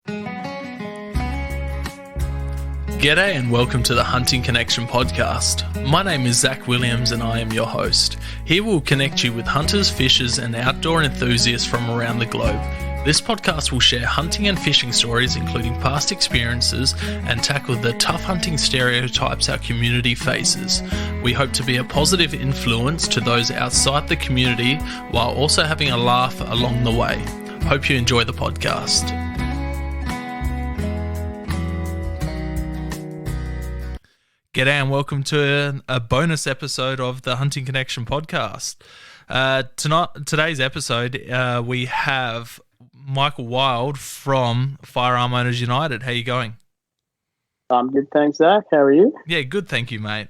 G'day and welcome to the Hunting Connection podcast. My name is Zach Williams and I am your host. Here we'll connect you with hunters, fishers and outdoor enthusiasts from around the globe. This podcast will share hunting and fishing stories, including past experiences, and tackle the tough hunting stereotypes our community faces. We hope to be a positive influence to those outside the community while also having a laugh along the way. Hope you enjoy the podcast. G'day and welcome to a bonus episode of the Hunting Connection podcast. Today's episode, we have Michael Wild from Firearm Owners United. How you going? I'm good, thanks, Zach. How are you? Yeah, good, thank you, mate.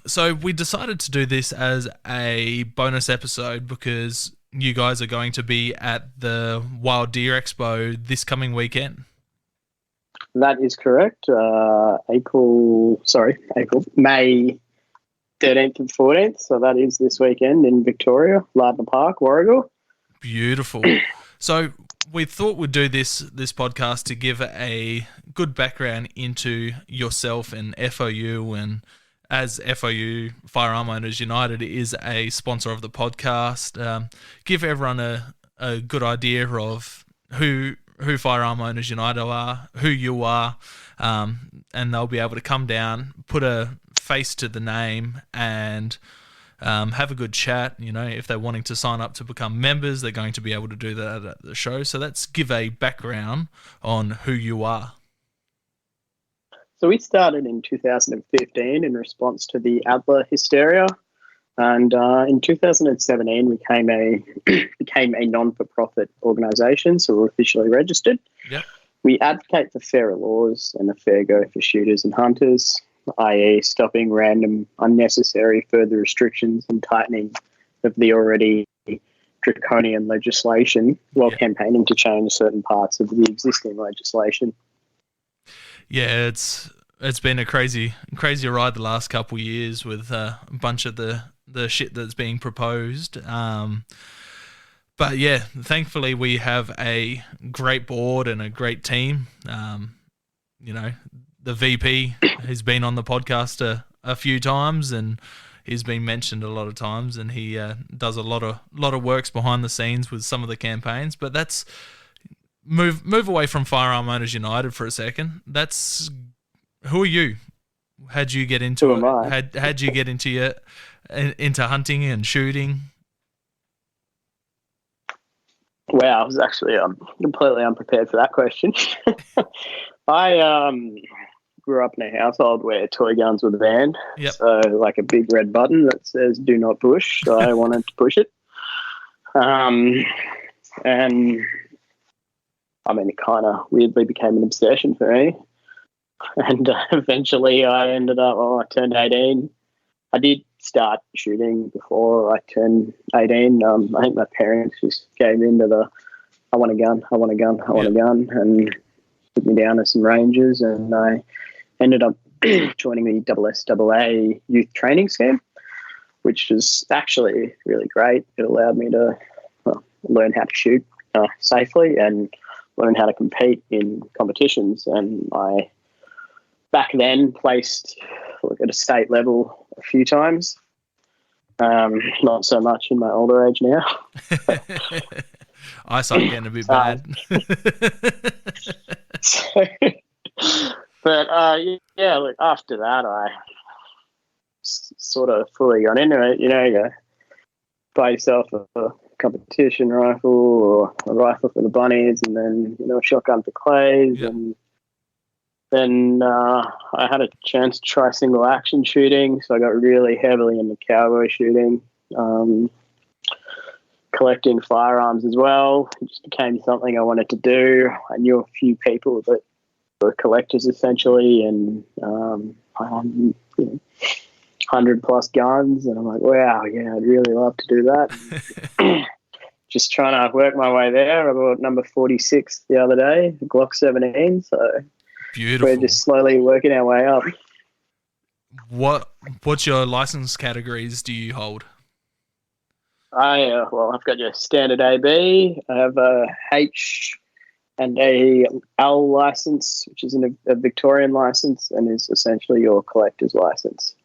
So we decided to do this as a bonus episode because you guys are going to be at the Wild Deer Expo this coming weekend. That is correct. May 13th and 14th. So that is this weekend in Victoria, Lardner Park, Warragul. Beautiful. So we thought we'd do this podcast to give a good background into yourself and FOU, and as FOU, Firearm Owners United is a sponsor of the podcast, give everyone a good idea of who Firearm Owners United are, who you are, and they'll be able to come down, put a face to the name, and have a good chat. You know, if they're wanting to sign up to become members, they're going to be able to do that at the show. So let's give a background on who you are. So we started in 2015 in response to the Adler hysteria. And in 2017, we became a non-for-profit organisation, so we're officially registered. Yep. We advocate for fairer laws and a fair go for shooters and hunters, i.e. stopping random, unnecessary further restrictions and tightening of the already draconian legislation while campaigning to change certain parts of the existing legislation. Yeah, it's been a crazy ride the last couple of years with a bunch of the shit that's being proposed. But yeah, thankfully we have a great board and a great team. You know, the VP has been on the podcast a few times and he's been mentioned a lot of times, and he does a lot of works behind the scenes with some of the campaigns. But that's move away from Firearm Owners United for a second. Who are you? How'd you get into Who am I? How'd you get into hunting and shooting? Wow, I was actually completely unprepared for that question. I grew up in a household where toy guns were banned. Yep. So like a big red button that says "Do not push." So I wanted to push it. And I mean, it kind of weirdly became an obsession for me. And eventually I ended up, I turned 18. I did start shooting before I turned 18. I think my parents just gave into the, I want a gun, and took me down to some ranges, and I ended up joining the SSAA youth training scheme, which was actually really great. It allowed me to learn how to shoot safely and learn how to compete in competitions. And I back then placed at a state level a few times. Not so much in my older age now. Eyesight getting a bit bad. Look, after that, I sort of fully got into it. You know, you buy yourself a competition rifle or a rifle for the bunnies, and then, you know, a shotgun for clays. Yep. And then I had a chance to try single action shooting, so I got really heavily into cowboy shooting, collecting firearms as well. It just became something I wanted to do. I knew a few people that were collectors essentially, and 100 plus guns, and I'm like, wow, yeah, I'd really love to do that. Just trying to work my way there. I bought number 46 the other day, Glock 17, so beautiful. We're just slowly working our way up. What's your license categories do you hold? I've got your standard AB. I have a and a L license, which is a Victorian license and is essentially your collector's license.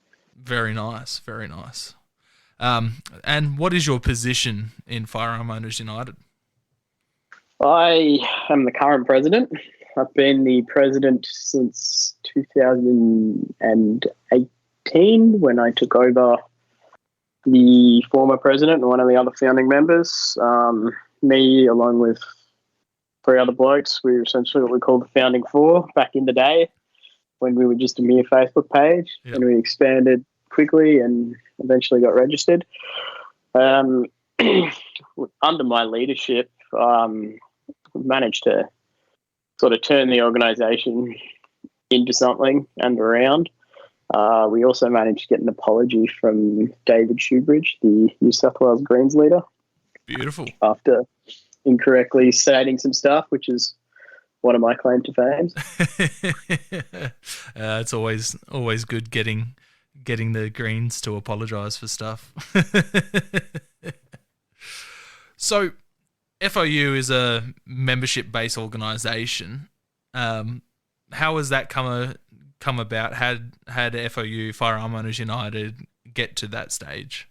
Very nice, very nice. And what is your position in Firearm Owners United? I am the current president. I've been the president since 2018 when I took over the former president and one of the other founding members. Me, along with 3 other blokes, we were essentially what we called the Founding Four back in the day when we were just a mere Facebook page. Yep. And we expanded quickly and eventually got registered. Under my leadership, managed to sort of turn the organisation into something and around. We also managed to get an apology from David Shoebridge, the New South Wales Greens leader. Beautiful. After incorrectly stating some stuff, which is one of my claim to fame. It's always good getting the Greens to apologise for stuff. So, FOU is a membership-based organisation. How has that come about? Had FOU, Firearm Owners United, get to that stage?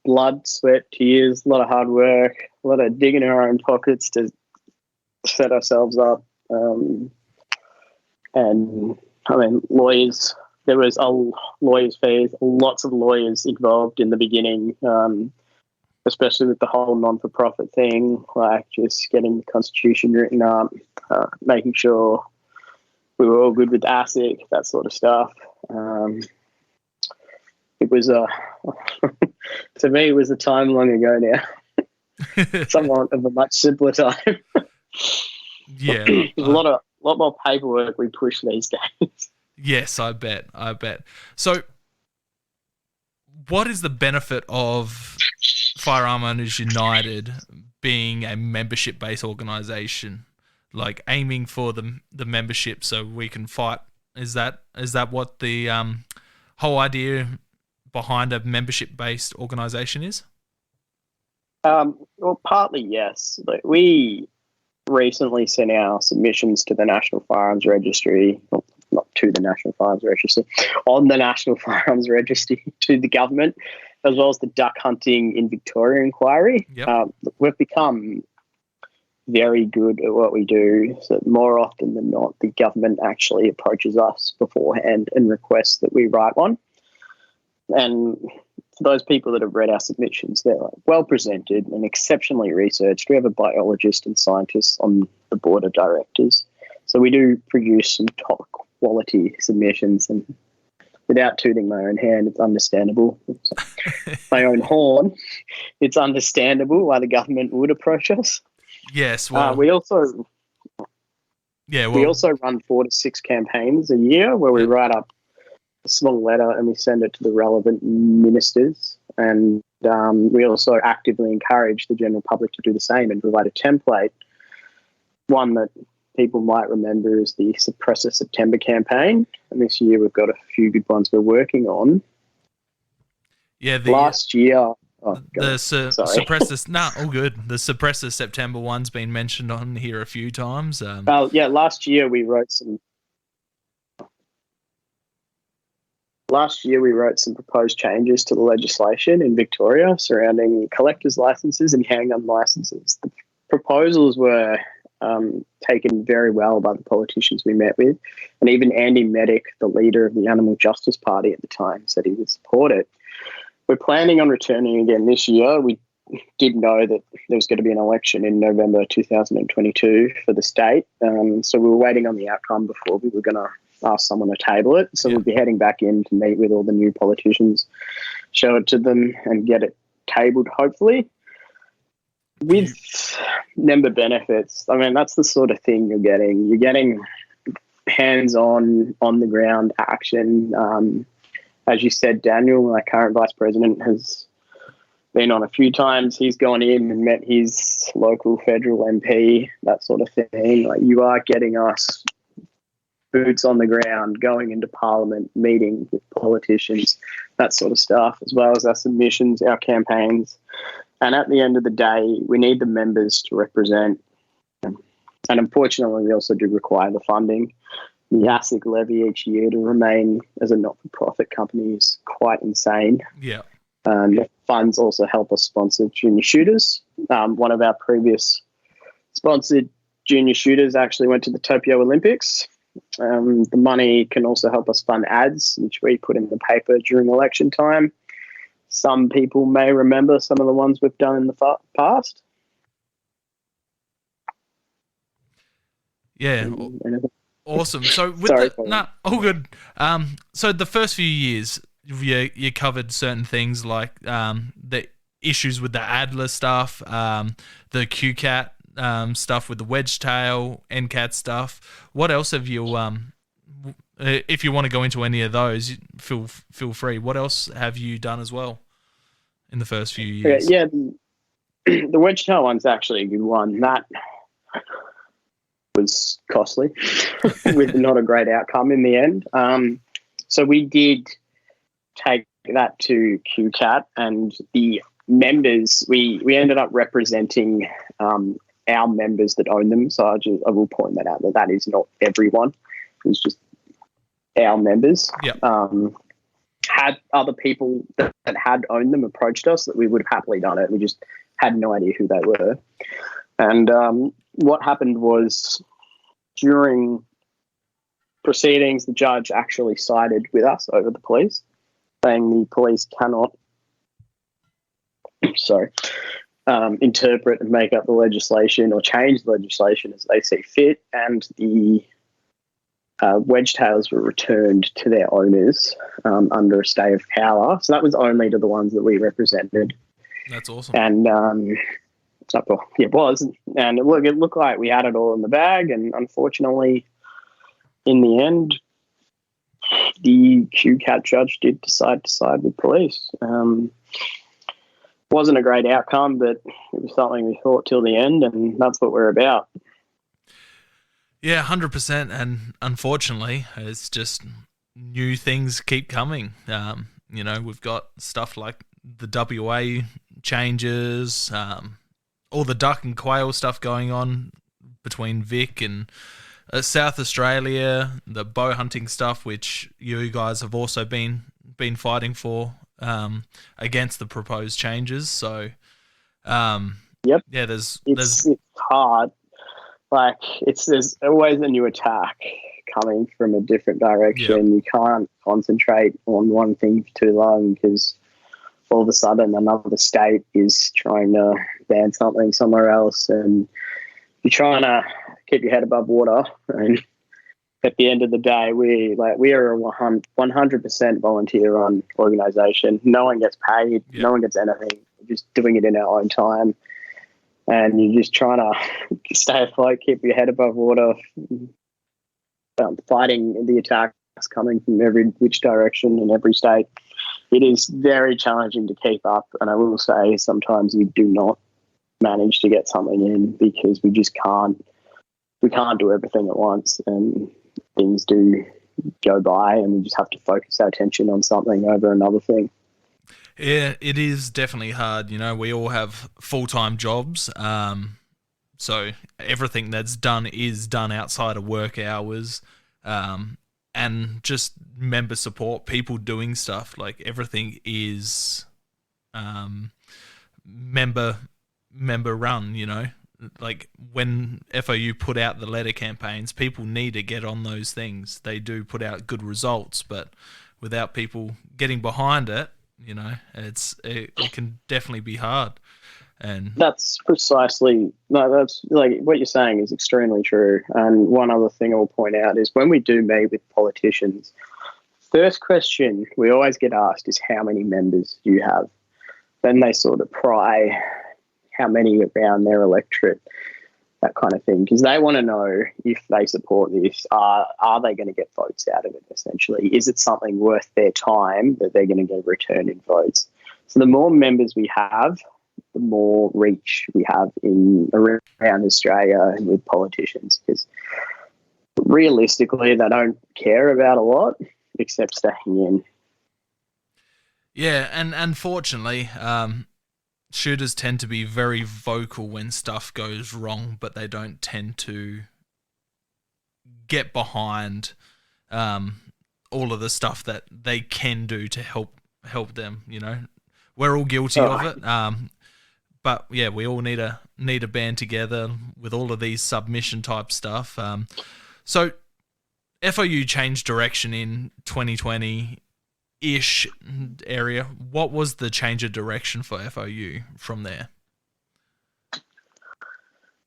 Blood, sweat, tears, a lot of hard work, a lot of digging in our own pockets to set ourselves up. And I mean, lawyers, there was lawyers' fees, lots of lawyers involved in the beginning, especially with the whole non-for-profit thing, like just getting the constitution written up, making sure we were all good with ASIC, that sort of stuff. It was to me, it was a time long ago now. Somewhat of a much simpler time. Yeah. There's a lot more paperwork we push these days. Yes, I bet. So what is the benefit of Firearm Owners United being a membership-based organisation, like aiming for the membership so we can fight? Is that what the whole idea behind a membership-based organisation is? Well, partly yes. But we recently sent our submissions to the National Firearms Registry, well, not to the National Firearms Registry, on the National Firearms Registry to the government, as well as the duck hunting in Victoria inquiry. Yep. We've become very good at what we do. So more often than not, the government actually approaches us beforehand and requests that we write one. And for those people that have read our submissions, they're well presented and exceptionally researched. We have a biologist and scientists on the board of directors. So we do produce some top quality submissions, and without tooting my own hand, it's understandable. My own horn, it's understandable why the government would approach us. Yes, well, we also run 4 to 6 campaigns a year where we write up a small letter and we send it to the relevant ministers. And we also actively encourage the general public to do the same and provide a template. One that people might remember is the Suppressor September campaign. And this year we've got a few good ones we're working on. Yeah, last year... Suppressor... Nah, all good. The Suppressor September one's been mentioned on here a few times. Last year we wrote some proposed changes to the legislation in Victoria surrounding collectors' licenses and handgun licenses. The proposals were taken very well by the politicians we met with, and even Andy Medic, the leader of the Animal Justice Party at the time, said he would support it. We're planning on returning again this year. We did know that there was going to be an election in November 2022 for the state, so we were waiting on the outcome before we were going to ask someone to table it. So we'll be heading back in to meet with all the new politicians, show it to them and get it tabled, hopefully. With member benefits, I mean, that's the sort of thing you're getting. You're getting hands-on, on-the-ground action. As you said, Daniel, my current vice president, has been on a few times. He's gone in and met his local federal MP, that sort of thing. Like, you are getting us boots on the ground, going into Parliament, meeting with politicians, that sort of stuff, as well as our submissions, our campaigns. And at the end of the day, we need the members to represent. And unfortunately, we also do require the funding. The ASIC levy each year to remain as a not-for-profit company is quite insane. Yeah. The funds also help us sponsor junior shooters. One of our previous sponsored junior shooters actually went to the Tokyo Olympics. The money can also help us fund ads, which we put in the paper during election time. Some people may remember some of the ones we've done in the past. Yeah. Awesome. So with all good. So the first few years, you covered certain things like the issues with the Adler stuff, the QCAT stuff with the wedge tail, NCAT stuff. What else have you? If you want to go into any of those, feel free. What else have you done as well in the first few years? Yeah, the wedge tail one's actually a good one. That was costly with not a great outcome in the end. So we did take that to QCAT, and the members, we ended up representing our members that own them. So I will point that out, that is not everyone. It was just our members. Yep. Had other people that had owned them approached us, that we would have happily done it. We just had no idea who they were. And what happened was, during proceedings, the judge actually sided with us over the police, saying the police cannot interpret and make up the legislation or change the legislation as they see fit, and the wedge tails were returned to their owners under a stay of power. So that was only to the ones that we represented. That's awesome. And it was. And it looked like we had it all in the bag, and unfortunately, in the end, the QCAT judge did decide to side with police. Wasn't a great outcome, but it was something we thought till the end, and that's what we're about. Yeah, 100%. And unfortunately, it's just new things keep coming. We've got stuff like the WA changes, all the duck and quail stuff going on between Vic and South Australia, the bow hunting stuff, which you guys have also been fighting for against the proposed changes. So, yep. Yeah, there's hard. Like, there's always a new attack coming from a different direction. Yep. You can't concentrate on one thing for too long, because all of a sudden another state is trying to ban something somewhere else, and you're trying to keep your head above water. And at the end of the day, we are a 100% volunteer-run organisation. No one gets paid. Yep. No one gets anything. We're just doing it in our own time. And you're just trying to stay afloat, keep your head above water, fighting the attacks coming from every which direction in every state. It is very challenging to keep up, and I will say sometimes we do not manage to get something in because we just can't. We can't do everything at once, and things do go by, and we just have to focus our attention on something over another thing. Yeah, it is definitely hard. We all have full-time jobs, so everything that's done is done outside of work hours, and just member support, people doing stuff, like everything is member run. Like when FOU put out the letter campaigns, people need to get on those things. They do put out good results, but without people getting behind it, it can definitely be hard. And that's like what you're saying is extremely true. And one other thing I'll point out is when we do meet with politicians, first question we always get asked is, how many members do you have? Then they sort of pry how many around their electorate, that kind of thing, because they want to know if they support this, are they going to get votes out of it, essentially? Is it something worth their time that they're going to get a return in votes? So the more members we have, the more reach we have around Australia and with politicians, because realistically they don't care about a lot except staying in. Yeah, and unfortunately, shooters tend to be very vocal when stuff goes wrong, but they don't tend to get behind all of the stuff that they can do to help them. You know, we're all guilty of it. But yeah, we all need a band together with all of these submission type stuff. So FOU changed direction in 2020-ish area. What was the change of direction for FOU from there?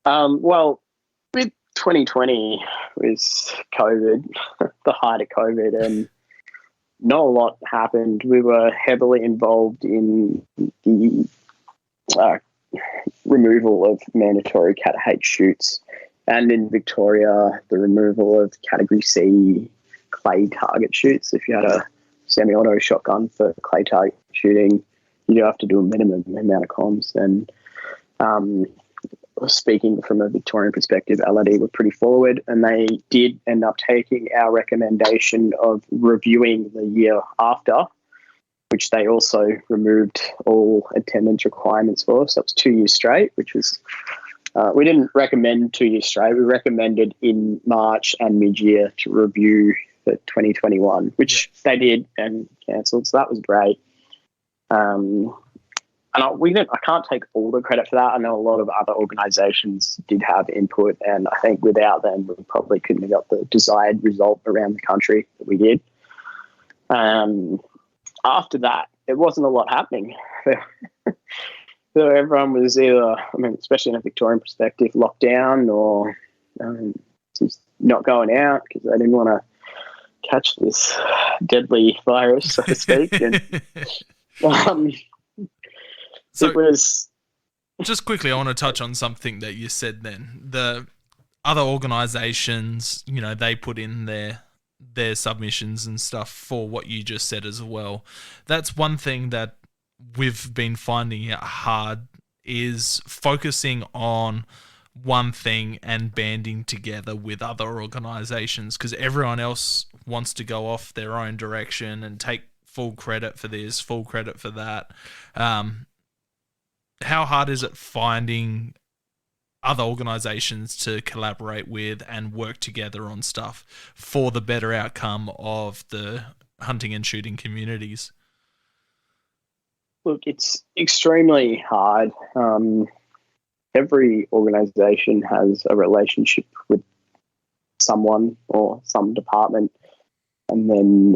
Well, with 2020 was COVID, the height of COVID, and not a lot happened. We were heavily involved in the removal of mandatory Cat H shoots, and in Victoria, the removal of Category C clay target shoots. If you had a semi-auto shotgun for clay target shooting, you have to do a minimum amount of comms. And speaking from a Victorian perspective, LRD were pretty forward, and they did end up taking our recommendation of reviewing the year after, which they also removed all attendance requirements for. So it was 2 years straight, which was, we didn't recommend 2 years straight. We recommended in March and mid-year to review for 2021, which they did and cancelled. So that was great. And I can't take all the credit for that. I know a lot of other organisations did have input, and I think without them, we probably couldn't have got the desired result around the country that we did. After that, there wasn't a lot happening. So everyone was either, especially in a Victorian perspective, locked down or just not going out because they didn't want to catch this deadly virus, so to speak. And, so it was... Just quickly, I want to touch on something that you said then. The other organisations, they put in their submissions and stuff for what you just said as well. That's one thing that we've been finding it hard, is focusing on one thing and banding together with other organisations, because everyone else wants to go off their own direction and take full credit for this, full credit for that. How hard is it finding other organisations to collaborate with and work together on stuff for the better outcome of the hunting and shooting communities? Look, it's extremely hard. Every organisation has a relationship with someone or some department, and then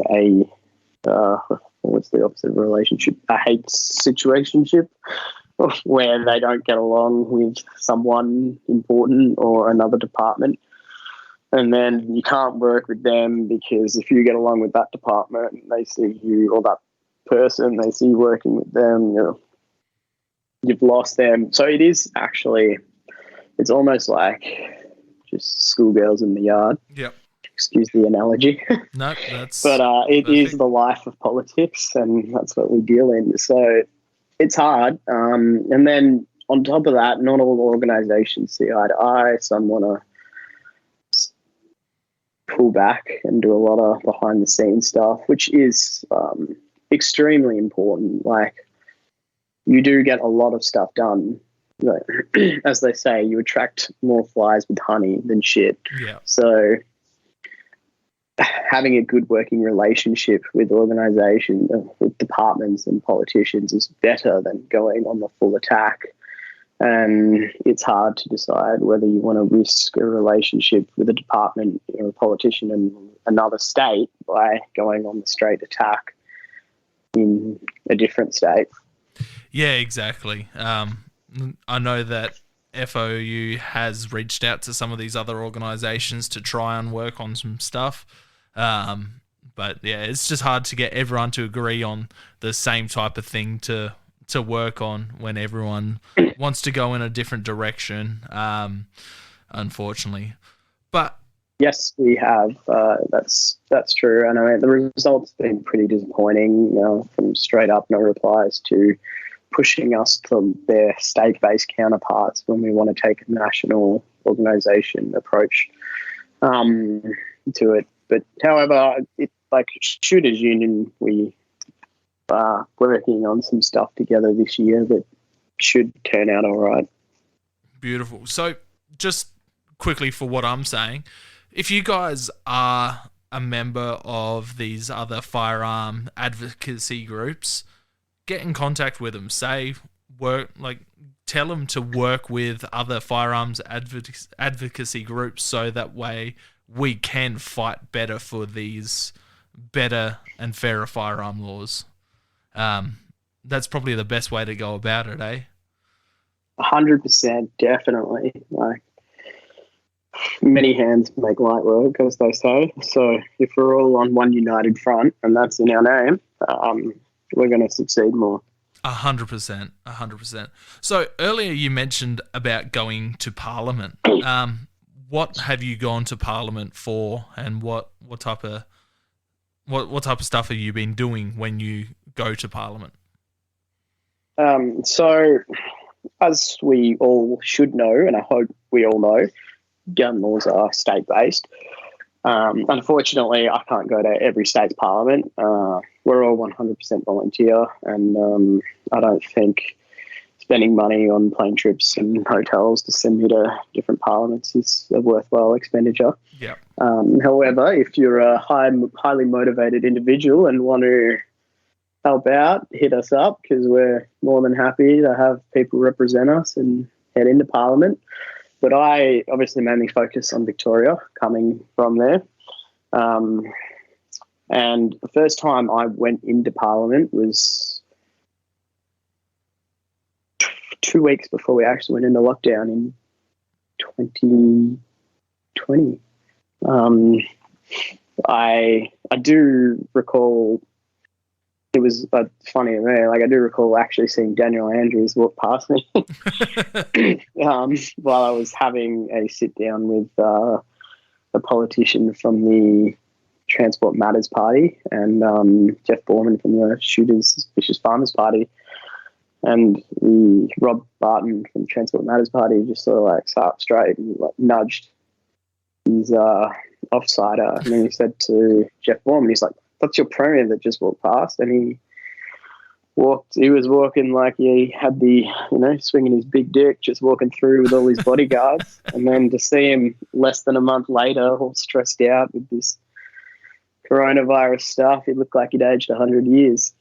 what's the opposite of a relationship? A hate situationship, where they don't get along with someone important or another department. And then you can't work with them because if you get along with that department, they see you, or that person, they see you working with them, you've lost them. So it is actually, it's almost like just schoolgirls in the yard. Yep. Excuse the analogy. No, that's... But it is the life of politics, and that's what we deal in. So it's hard. And then on top of that, not all organisations see eye to eye. Some want to pull back and do a lot of behind the scenes stuff, which is extremely important. Like, you do get a lot of stuff done. As they say, you attract more flies with honey than shit. Yeah. So having a good working relationship with organisations, with departments and politicians is better than going on the full attack. And it's hard to decide whether you want to risk a relationship with a department or a politician in another state by going on the straight attack in a different state. Yeah, exactly. I know that FOU has reached out to some of these other organisations to try and work on some stuff. But yeah, it's just hard to get everyone to agree on the same type of thing to work on when everyone wants to go in a different direction, unfortunately. But yes, we have. That's true. And I mean, the result's been pretty disappointing, from straight up no replies to pushing us to their state-based counterparts when we want to take a national organisation approach to it. But however, like Shooters Union, we are working on some stuff together this year that should turn out all right. Beautiful. So just quickly for what I'm saying, if you guys are a member of these other firearm advocacy groups, get in contact with them. Tell them to work with other firearms advocacy groups so that way we can fight better for these better and fairer firearm laws. That's probably the best way to go about it, eh? 100%, definitely. Like, many hands make light work, as they say. So if we're all on one united front, and that's in our name, we're going to succeed more. 100%. So earlier you mentioned about going to Parliament. What have you gone to Parliament for, and what type of stuff have you been doing when you go to Parliament? So, as we all should know, and I hope we all know, gun laws are state-based. Unfortunately, I can't go to every state's parliament. We're all 100% volunteer, and I don't think spending money on plane trips and hotels to send me to different parliaments is a worthwhile expenditure. Yeah. However, if you're a highly motivated individual and want to help out, hit us up, because we're more than happy to have people represent us and head into Parliament. But I obviously mainly focus on Victoria, coming from there. And the first time I went into Parliament was 2 weeks before we actually went into lockdown in 2020. I do recall, it was funny to me, like I do recall actually seeing Daniel Andrews walk past me while I was having a sit down with a politician from the Transport Matters Party and Jeff Borman from the Shooters Vicious Farmers Party, and the Rob Barton from Transport Matters Party just sort of like sat up straight and like nudged his offsider, and then he said to Jeff Borman, he's like, "That's your premier that just walked past," and he was walking like he had the, swinging his big dick, just walking through with all his bodyguards. And then to see him less than a month later, all stressed out with this coronavirus stuff, he looked like he'd aged 100 years.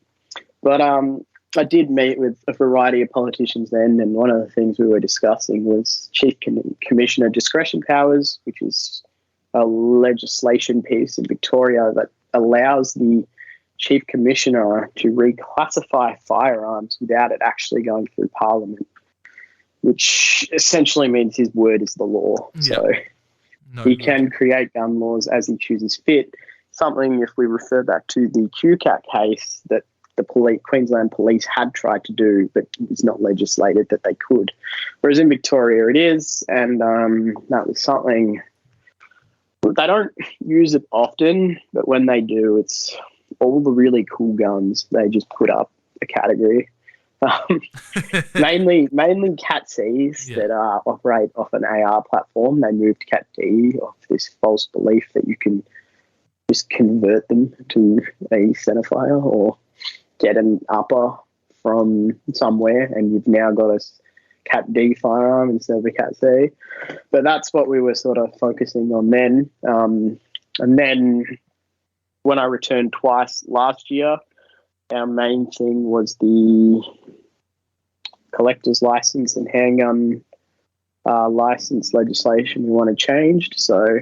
But I did meet with a variety of politicians then, and one of the things we were discussing was Chief Commissioner discretion powers, which is a legislation piece in Victoria that allows the Chief Commissioner to reclassify firearms without it actually going through Parliament, which essentially means his word is the law. Yeah. So he can create gun laws as he chooses fit, something, if we refer back to the QCAT case, that the Queensland Police had tried to do, but it's not legislated that they could. Whereas in Victoria it is, and that was something, they don't use it often, but when they do, it's all the really cool guns. They just put up a category. Mainly Cat Cs that operate off an AR platform. They moved Cat D off this false belief that you can just convert them to a centerfire or get an upper from somewhere, and you've now got a Cat D firearm instead of a Cat C. But that's what we were sort of focusing on then. And then when I returned twice last year, our main thing was the collector's license and handgun license legislation we wanted changed. So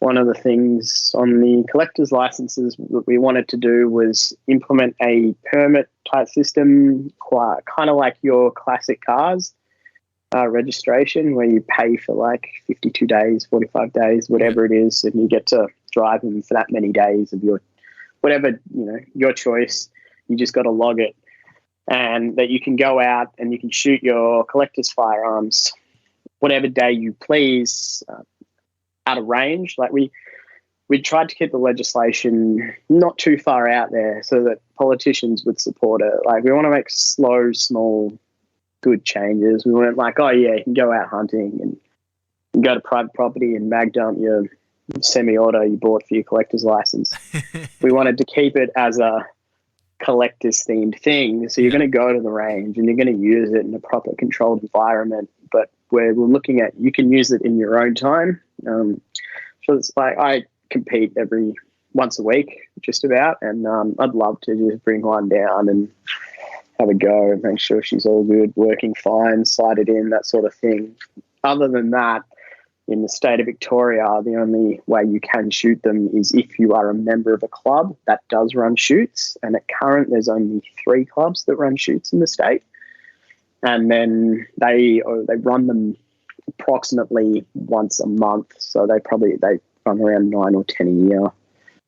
one of the things on the collector's licenses that we wanted to do was implement a permit type system, kind of like your classic cars registration, where you pay for like 52 days, 45 days, whatever it is, and you get to drive them for that many days of your whatever, your choice. You just got to log it, and that you can go out and you can shoot your collector's firearms whatever day you please out of range. Like we tried to keep the legislation not too far out there so that politicians would support it. Like, we want to make slow, small, good changes. We weren't like, oh yeah, you can go out hunting and go to private property and mag dump your semi-auto you bought for your collector's license. We wanted to keep it as a collector's themed thing. So you're going to go to the range and you're going to use it in a proper controlled environment. But we're looking at, you can use it in your own time. So it's like I compete once a week, just about, and I'd love to just bring one down and have a go and make sure she's all good, working fine, sighted in, that sort of thing. Other than that, in the state of Victoria, the only way you can shoot them is if you are a member of a club that does run shoots. And at current, there's only 3 clubs that run shoots in the state. And then they run them approximately once a month. So they run around 9 or 10 a year,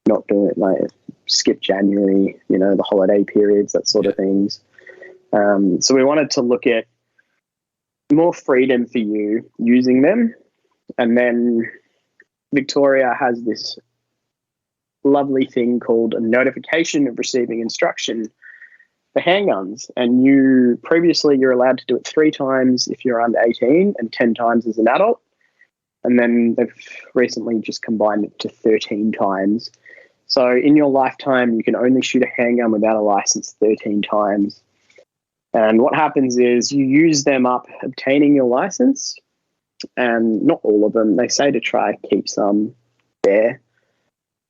not doing it like skip January, the holiday periods, that sort of things. So we wanted to look at more freedom for you using them. And then Victoria has this lovely thing called a notification of receiving instruction for handguns. And you're allowed to do it 3 times if you're under 18 and 10 times as an adult. And then they've recently just combined it to 13 times. So in your lifetime, you can only shoot a handgun without a license 13 times. And what happens is you use them up obtaining your license, and not all of them. They say to try to keep some there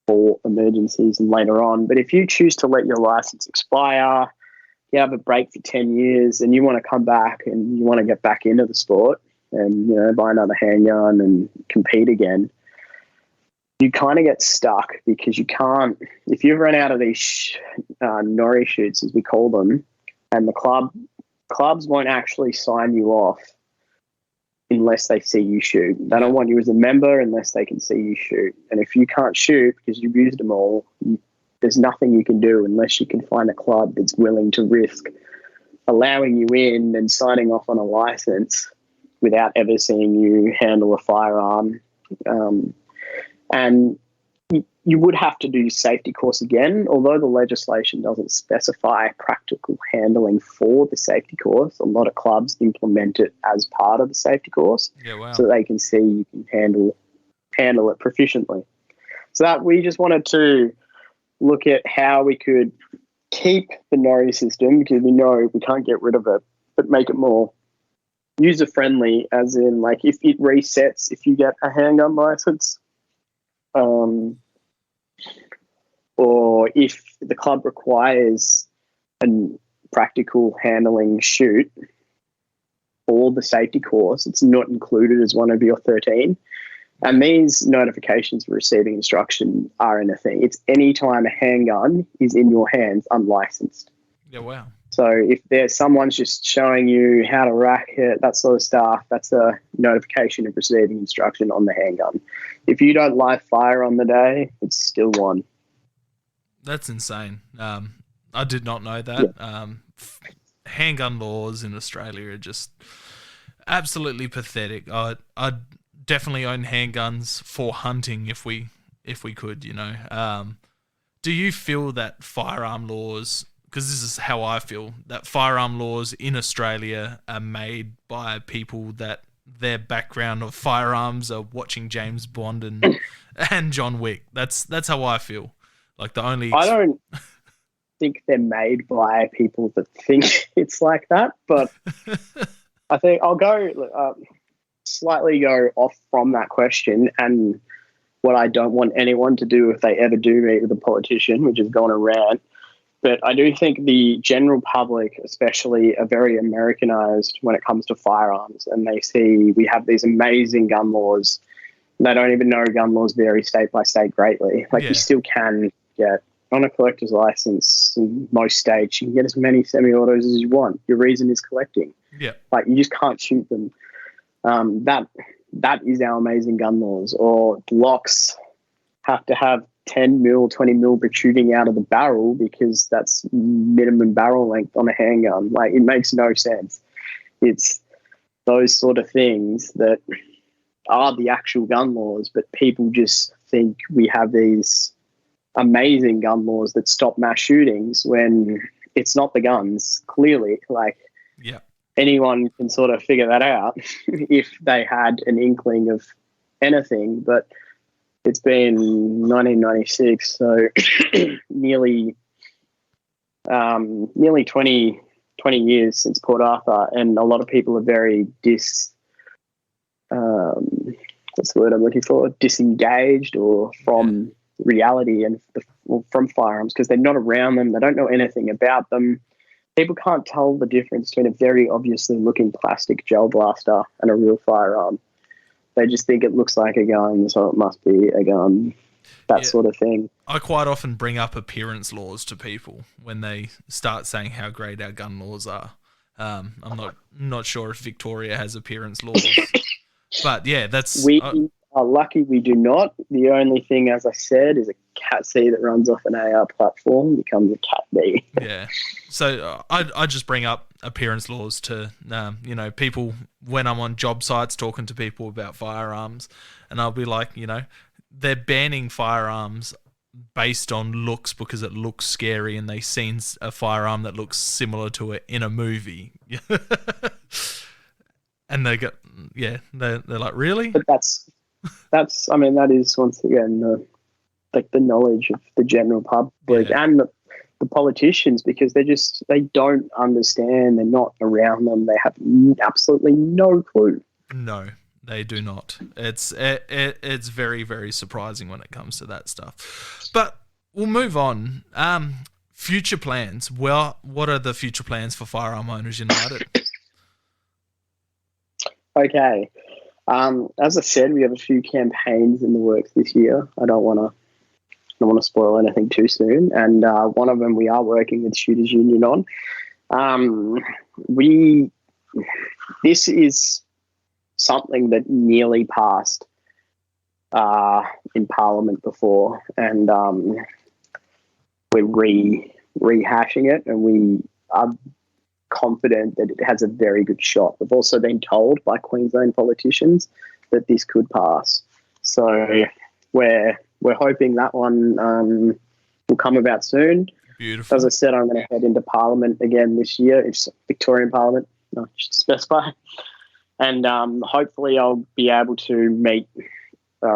for emergencies and later on. But if you choose to let your license expire, you have a break for 10 years and you want to come back and you want to get back into the sport and, buy another handgun and compete again, you kind of get stuck because you can't, if you run out of these nori shoots, as we call them, and the clubs won't actually sign you off unless they see you shoot. They don't want you as a member unless they can see you shoot. And if you can't shoot because you've used them all, there's nothing you can do unless you can find a club that's willing to risk allowing you in and signing off on a license without ever seeing you handle a firearm. And you would have to do safety course again, although the legislation doesn't specify practical handling for the safety course. A lot of clubs implement it as part of the safety course, so they can see you can handle it proficiently. So that we just wanted to look at how we could keep the nori system, because we know we can't get rid of it, but make it more user-friendly, as in, like, if it resets if you get a handgun license, or if the club requires a practical handling shoot for the safety course, it's not included as one of your 13. And these notifications for receiving instruction aren't a thing. It's any time a handgun is in your hands unlicensed. Yeah, wow. So if there's someone's just showing you how to rack it, that sort of stuff, that's a notification of receiving instruction on the handgun. If you don't live fire on the day, it's still one. That's insane. I did not know that. Yeah. Handgun laws in Australia are just absolutely pathetic. I'd definitely own handguns for hunting if we could, Do you feel that firearm laws, because this is how I feel, that firearm laws in Australia are made by people that their background of firearms are watching James Bond and John Wick? That's how I feel. Like the only I don't think they're made by people that think it's like that, but I think I'll go slightly go off from that question, and what I don't want anyone to do if they ever do meet with a politician, which is go on a rant. But I do think the general public, especially, are very Americanized when it comes to firearms, and they see we have these amazing gun laws. They don't even know gun laws vary state by state greatly. Like, you still can get on a collector's license in most states. You can get as many semi-autos as you want. Your reason is collecting. Yeah, like, you just can't shoot them. That is our amazing gun laws. Or Glocks have to have 10 mil, 20 mil protruding out of the barrel because that's minimum barrel length on a handgun. Like, it makes no sense. It's those sort of things that are the actual gun laws, but people just think we have these amazing gun laws that stop mass shootings when it's not the guns, clearly. Like, anyone can sort of figure that out if they had an inkling of anything, but it's been 1996, so nearly nearly 20 years since Port Arthur, and a lot of people are very what's the word I'm looking for? Disengaged or from reality and from firearms because they're not around them. They don't know anything about them. People can't tell the difference between a very obviously looking plastic gel blaster and a real firearm. They just think it looks like a gun, so it must be a gun. That sort of thing. I quite often bring up appearance laws to people when they start saying how great our gun laws are. I'm not sure if Victoria has appearance laws, but yeah, we are lucky we do not. The only thing, as I said, is a Cat C that runs off an AR platform becomes a Cat B. Yeah, so I just bring up appearance laws to people when I'm on job sites talking to people about firearms, and I'll be like, they're banning firearms based on looks because it looks scary and they've seen a firearm that looks similar to it in a movie. And they go, they're like, really? But that's I mean, that is once again the knowledge of the general public and the politicians, because they don't understand. They're not around them. They have absolutely no clue. No. They do not. It's very, very surprising when it comes to that stuff. But we'll move on. Future plans. Well, what are the future plans for Firearm Owners United? Okay. As I said, we have a few campaigns in the works this year. I don't want to spoil anything too soon. And one of them we are working with Shooters Union on. This is something that nearly passed in Parliament before, and we're rehashing it, and we are confident that it has a very good shot. We've also been told by Queensland politicians that this could pass, so we're hoping that one will come about soon. Beautiful. As I said, I'm going to head into Parliament again this year. It's Victorian Parliament, I should specify. And hopefully I'll be able to meet.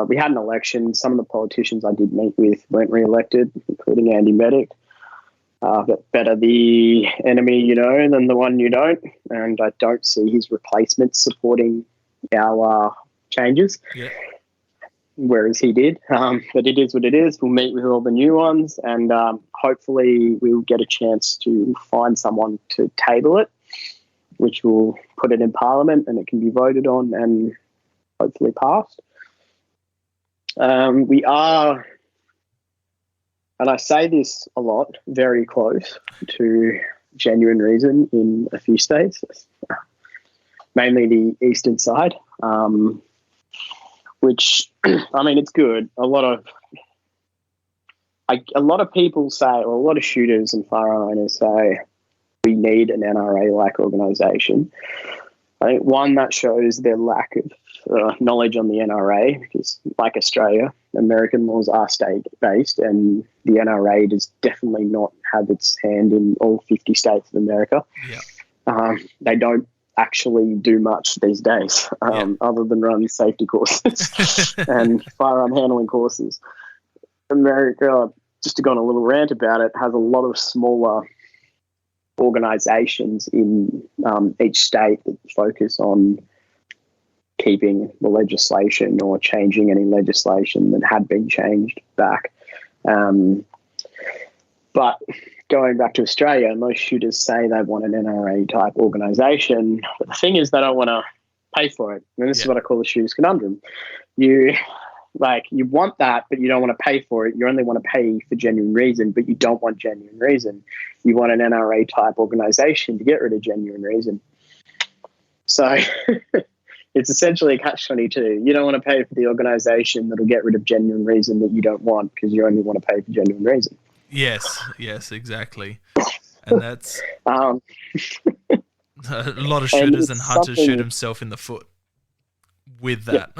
We had an election. Some of the politicians I did meet with weren't re-elected, including Andy Medic. But better the enemy you know than the one you don't. And I don't see his replacement supporting our changes, whereas he did. But it is what it is. We'll meet with all the new ones, and hopefully we'll get a chance to find someone to table it, which will put it in Parliament and it can be voted on and hopefully passed. We are, and I say this a lot, very close to genuine reason in a few states, mainly the eastern side, which, I mean, it's good. A lot of people say, or a lot of shooters and firearm owners say, we need an NRA-like organisation. I think, one, that shows their lack of knowledge on the NRA, because, like Australia, American laws are state-based, and the NRA does definitely not have its hand in all 50 states of America. Yeah. They don't actually do much these days, other than run safety courses and firearm handling courses. America, just to go on a little rant about it, has a lot of smaller organisations in each state that focus on keeping the legislation or changing any legislation that had been changed back. But going back to Australia, most shooters say they want an NRA type organisation, but the thing is they don't want to pay for it. And this is what I call the shooter's conundrum. You want that, but you don't want to pay for it. You only want to pay for genuine reason, but you don't want genuine reason. You want an NRA type organisation to get rid of genuine reason. So it's essentially a catch-22. You don't want to pay for the organisation that'll get rid of genuine reason that you don't want, because you only want to pay for genuine reason. Yes, exactly. And that's a lot of shooters and hunters shoot himself in the foot with that.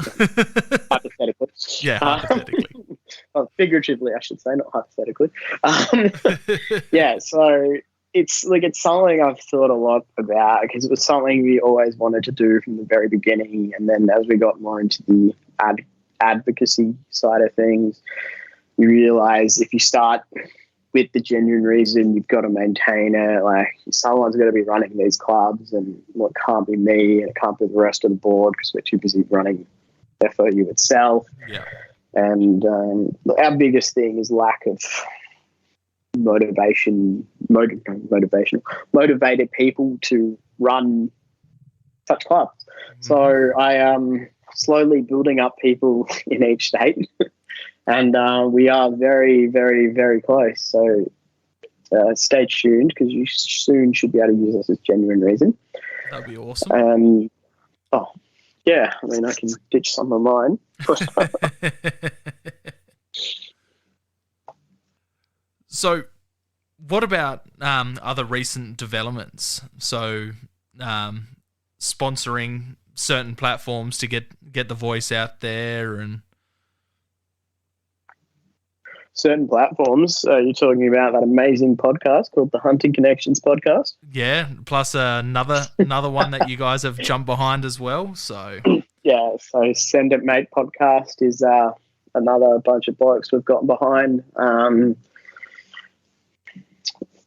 Hypothetically. Yeah, hypothetically. Well, figuratively, I should say, not hypothetically. So it's something I've thought a lot about, because it was something we always wanted to do from the very beginning. And then as we got more into the advocacy side of things, you realise if you start with the genuine reason you've got to maintain it. Like, someone's got to be running these clubs, and it can't be me and it can't be the rest of the board because we're too busy running FOU itself. Yeah. And our biggest thing is lack of motivated people to run such clubs. So I am slowly building up people in each state, and we are very, very, very close. So stay tuned, because you soon should be able to use us as genuine reason. That'd be awesome. Yeah, I mean, I can ditch some of mine. So what about other recent developments? So sponsoring certain platforms to get the voice out there, and certain platforms. You're talking about that amazing podcast called the Hunting Connections podcast? Yeah, plus another one that you guys have jumped behind as well. So yeah, so Send It Mate podcast is another bunch of blokes we've gotten behind.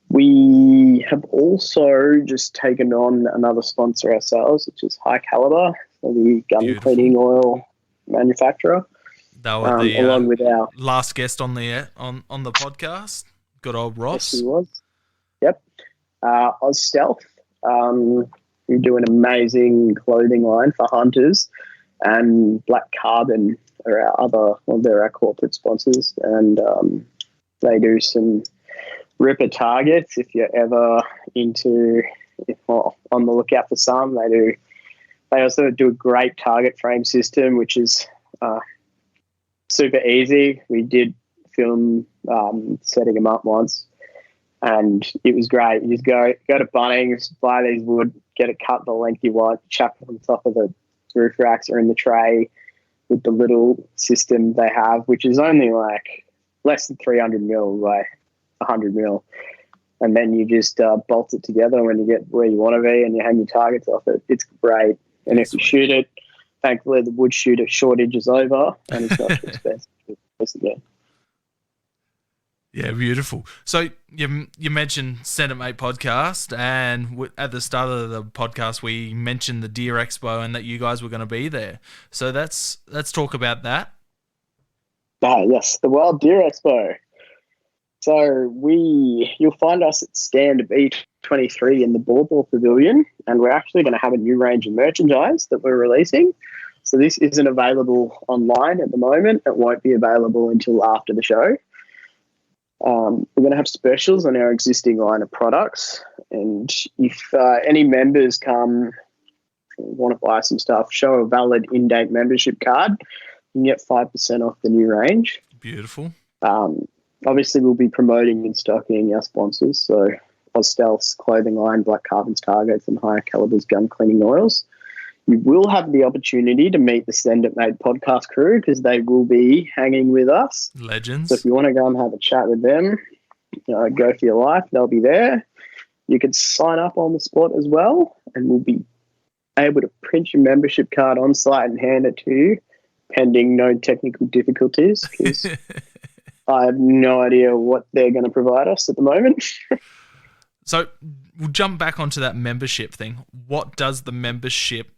We have also just taken on another sponsor ourselves, which is High Caliber, the gun cleaning oil manufacturer. They were the along with our last guest on the podcast. Good old Ross. Yes, he was. Yep. Oz Stealth, who do an amazing clothing line for hunters, and Black Carbon are they're our corporate sponsors, and they do some ripper targets. If you're ever on the lookout for some, they do. They also do a great target frame system, which is super easy. We did film setting them up once, and it was great. You just go to Bunnings, buy these wood, get it cut the length you want, chuck it on top of the roof racks or in the tray with the little system they have, which is only like less than 300 mil by 100 mil. And then you just bolt it together when you get where you want to be, and you hang your targets off it. It's great. And if you shoot it, thankfully the wood shooter shortage is over, and it's not too expensive again. Yeah, beautiful. So you mentioned Send It Mate podcast, and at the start of the podcast we mentioned the Deer Expo and that you guys were going to be there. So let's talk about that. Yes, the Wild Deer Expo. So you'll find us at stand B23 in the Ball Pavilion, and we're actually going to have a new range of merchandise that we're releasing. So this isn't available online at the moment. It won't be available until after the show. We're going to have specials on our existing line of products, and if any members come want to buy some stuff, show a valid in-date membership card, you can get 5% off the new range. Beautiful. Obviously, we'll be promoting and stocking our sponsors, so Oz Stealth's clothing line, Black Carbon's targets, and High Caliber's gun cleaning oils. You will have the opportunity to meet the Send It Mate podcast crew, because they will be hanging with us. Legends. So if you want to go and have a chat with them, go for your life. They'll be there. You can sign up on the spot as well, and we'll be able to print your membership card on site and hand it to you, pending no technical difficulties, because I have no idea what they're going to provide us at the moment. So we'll jump back onto that membership thing. What does the membership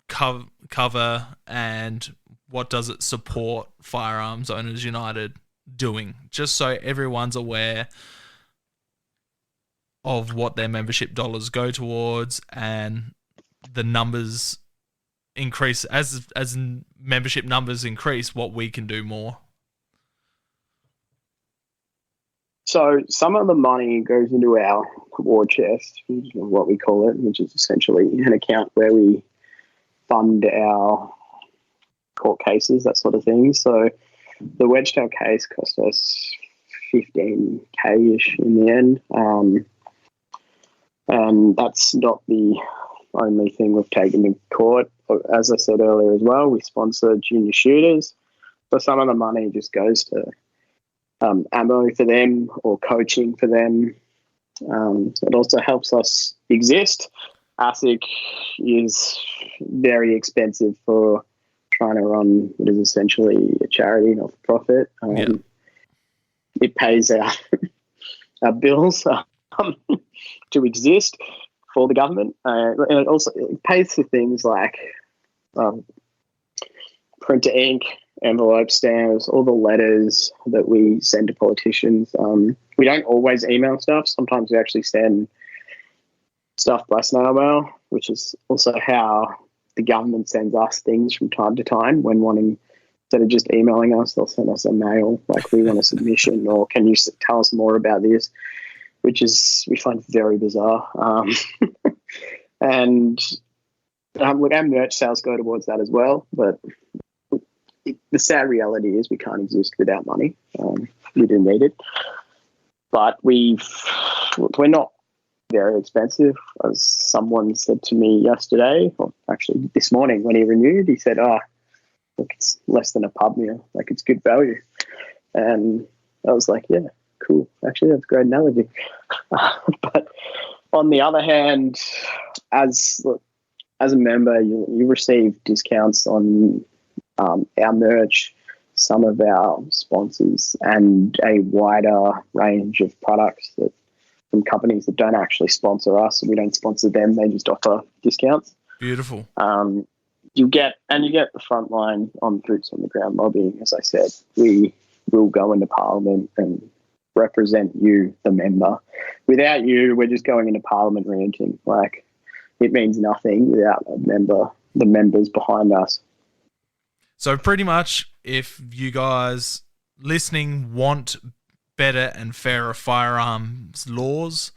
cover, and what does it support Firearms Owners United doing? Just so everyone's aware of what their membership dollars go towards, and the numbers increase as membership numbers increase, what we can do more. So some of the money goes into our war chest, which is what we call it, which is essentially an account where we fund our court cases, that sort of thing. So the Wedgetail case cost us $15,000-ish in the end. And that's not the only thing we've taken to court. As I said earlier as well, we sponsor junior shooters. So some of the money just goes to ammo for them or coaching for them. It also helps us exist. ASIC is very expensive for trying to run what is essentially a charity, not for profit. it pays our bills to exist for the government. And it also pays for things like printer ink, envelope stamps, all the letters that we send to politicians. We don't always email stuff. Sometimes we actually send stuff by snail mail, which is also how the government sends us things from time to time when wanting, instead of just emailing us, they'll send us a mail like we want a submission or can you tell us more about this, which is we find very bizarre. And look, our merch sales go towards that as well, but the sad reality is we can't exist without money. We do need it, but we're not very expensive. As someone said to me yesterday, or actually this morning when he renewed, he said, look, it's less than a pub meal. Like, it's good value. And I was like, yeah, cool. Actually, that's a great analogy. But on the other hand, as a member, you receive discounts on our merch, some of our sponsors, and a wider range of products that from companies that don't actually sponsor us. We don't sponsor them; they just offer discounts. Beautiful. You get the front line on boots on the ground lobbying. As I said, we will go into Parliament and represent you, the member. Without you, we're just going into Parliament ranting. Like, it means nothing without the members behind us. So pretty much, if you guys listening want better and fairer firearms laws,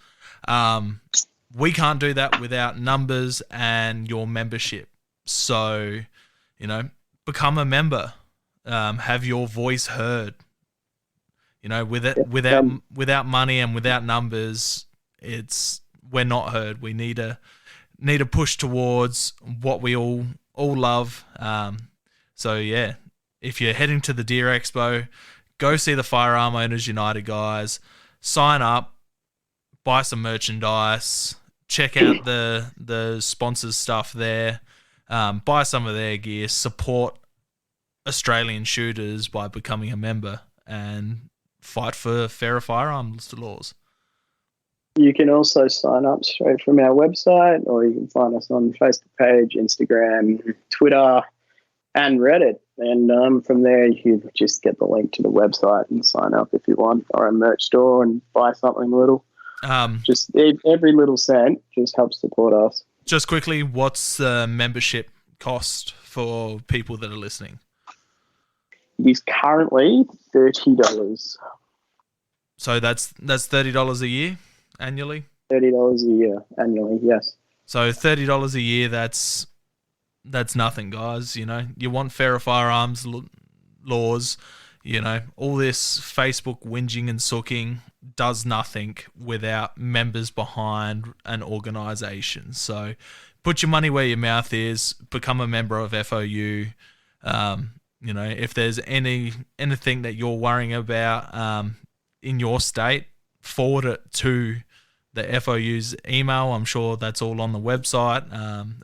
we can't do that without numbers and your membership. So, become a member, have your voice heard. Without money and without numbers, we're not heard. We need a push towards what we all love. So yeah, if you're heading to the Deer Expo, go see the Firearm Owners United guys, sign up, buy some merchandise, check out the sponsors stuff there, buy some of their gear, support Australian shooters by becoming a member, and fight for fairer firearms laws. You can also sign up straight from our website, or you can find us on Facebook page, Instagram, Twitter, and Reddit. And from there, you can just get the link to the website and sign up if you want, or a merch store and buy something little. Just every little cent just helps support us. Just quickly, what's the membership cost for people that are listening? It is currently $30. So that's $30 a year annually? $30 a year annually, yes. So $30 a year, that's nothing, guys. You want fairer firearms laws. All this Facebook whinging and sooking does nothing without members behind an organisation. So put your money where your mouth is. Become a member of FOU. If there's anything that you're worrying about in your state, forward it to the FOU's email. I'm sure that's all on the website.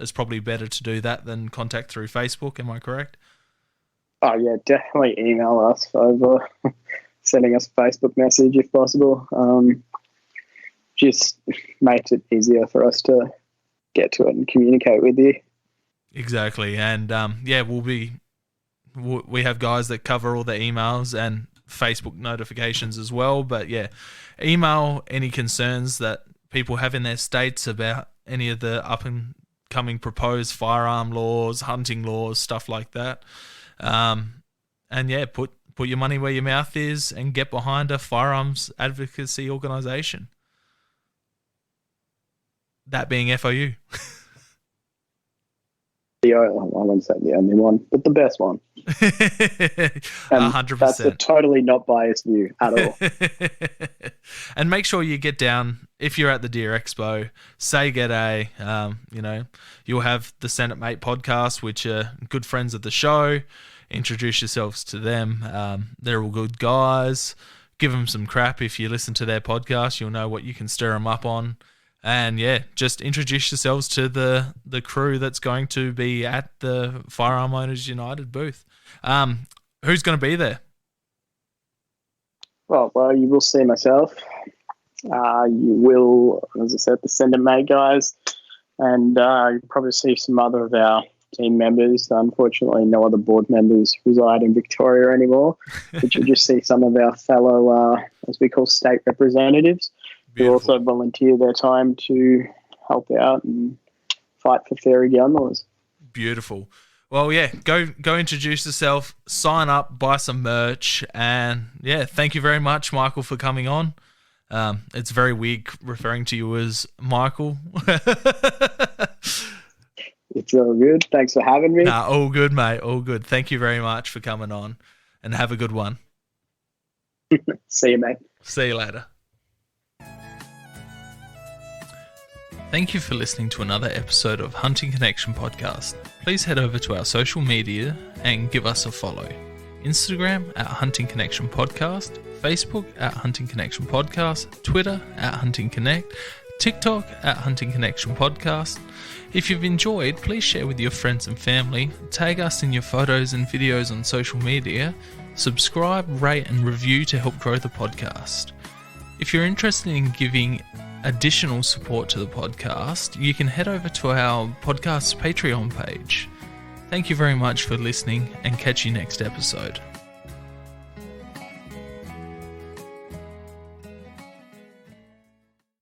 It's probably better to do that than contact through Facebook. Am I correct? Oh, yeah, definitely email us over sending us a Facebook message if possible. Just makes it easier for us to get to it and communicate with you. Exactly. And, we have guys that cover all the emails and Facebook notifications as well. But yeah, email any concerns that people have in their states about any of the up and coming proposed firearm laws, hunting laws, stuff like that. And yeah, put your money where your mouth is and get behind a firearms advocacy organisation. That being FOU. I won't say the only one, but the best one. 100%. That's a totally not biased view at all. And make sure you get down, if you're at the Deer Expo, say Gday. You'll have the Senate Mate podcast, which are good friends of the show. Introduce yourselves to them. They're all good guys. Give them some crap. If you listen to their podcast, you'll know what you can stir them up on. And yeah, just introduce yourselves to the crew that's going to be at the Firearm Owners United booth. Who's going to be there? Oh, well, you will see myself. You will, as I said, the Send and May guys, and you'll probably see some other of our team members. Unfortunately, no other board members reside in Victoria anymore, but you'll just see some of our fellow, as we call, state representatives, who also volunteer their time to help out and fight for fairer gun laws. Beautiful. Well, yeah, go introduce yourself, sign up, buy some merch, and yeah, thank you very much, Michael, for coming on. It's very weird referring to you as Michael. It's all good. Thanks for having me. Nah, all good, mate. All good. Thank you very much for coming on, and have a good one. See you, mate. See you later. Thank you for listening to another episode of Hunting Connection Podcast. Please head over to our social media and give us a follow. Instagram at Hunting Connection Podcast, Facebook at Hunting Connection Podcast, Twitter at Hunting Connect, TikTok at Hunting Connection Podcast. If you've enjoyed, please share with your friends and family, tag us in your photos and videos on social media, subscribe, rate and review to help grow the podcast. If you're interested in giving additional support to the podcast, you can head over to our podcast's Patreon page. Thank you very much for listening, and catch you next episode.